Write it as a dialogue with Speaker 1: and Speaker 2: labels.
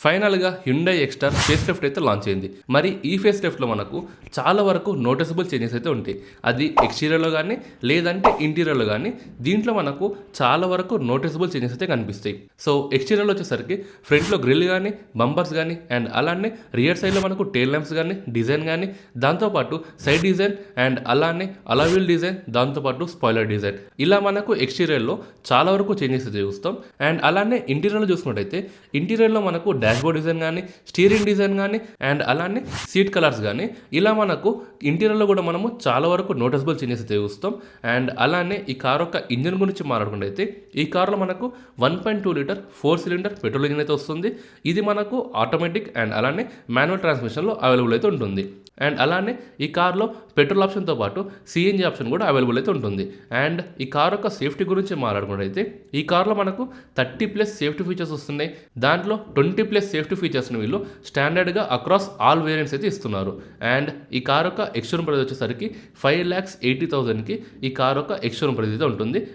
Speaker 1: ఫైనల్గా Hyundai ఎక్స్టార్ face lift అయితే launch అయింది. మరి ఈ ఫేస్ లిఫ్ట్లో మనకు చాలా వరకు నోటిసబుల్ చేంజెస్ అయితే ఉంటాయి. అది ఎక్స్టీరియర్లో కానీ లేదంటే ఇంటీరియర్లో కానీ దీంట్లో మనకు చాలా వరకు నోటిసబుల్ చేంజెస్ అయితే కనిపిస్తాయి. సో ఎక్స్టీరియర్లో వచ్చేసరికి ఫ్రంట్లో గ్రిల్ కానీ బంపర్స్ కానీ అండ్ అలానే రియర్ సైడ్లో మనకు టేల్ ల్యాంప్స్ కానీ డిజైన్ కానీ దాంతోపాటు సైడ్ డిజైన్ అండ్ అలానే అలావిల్ డిజైన్ దాంతోపాటు స్పాయిలర్ డిజైన్ ఇలా మనకు ఎక్స్టీరియర్లో చాలా వరకు చేంజెస్ అయితే చూస్తాం. అండ్ అలానే ఇంటీరియర్లో చూసుకున్నట్టయితే ఇంటీరియర్లో మనకు డాష్బోర్డ్ డిజైన్ కానీ స్టీరింగ్ డిజైన్ కానీ అండ్ అలానే సీట్ కలర్స్ కానీ ఇలా మనకు ఇంటీరియర్లో కూడా మనము చాలా వరకు నోటిసబుల్ చేంజెస్ అయితే చూస్తాం. అండ్ అలానే ఈ కార్ యొక్క ఇంజిన్ గురించి మాట్లాడుకుంటే ఈ కార్లో మనకు 1.2 లీటర్ 4 సిలిండర్ పెట్రోల్ ఇంజిన్ అయితే వస్తుంది. ఇది మనకు ఆటోమేటిక్ అండ్ అలానే మాన్యువల్ ట్రాన్స్మిషన్లో అవైలబుల్ అయితే ఉంటుంది. అండ్ అలానే ఈ కార్లో పెట్రోల్ ఆప్షన్తో పాటు సిఎన్జి ఆప్షన్ కూడా అవైలబుల్ అయితే ఉంటుంది. అండ్ ఈ కార్ యొక్క సేఫ్టీ గురించి మాట్లాడుకుంటే ఈ కార్లో మనకు 30+ సేఫ్టీ ఫీచర్స్ వస్తున్నాయి. దాంట్లో 20+ సేఫ్టీ ఫీచర్స్ని వీళ్ళు స్టాండర్డ్గా అక్రాస్ ఆల్ వేరియంట్స్ అయితే ఇస్తున్నారు. అండ్ ఈ కార్ యొక్క ఎక్స్షోరూమ్ ప్రైస్ వచ్చేసరికి 5,80,000కి ఈ కార్ యొక్క ఎక్స్షోరూమ్ ప్రైస్ అయితే ఉంటుంది.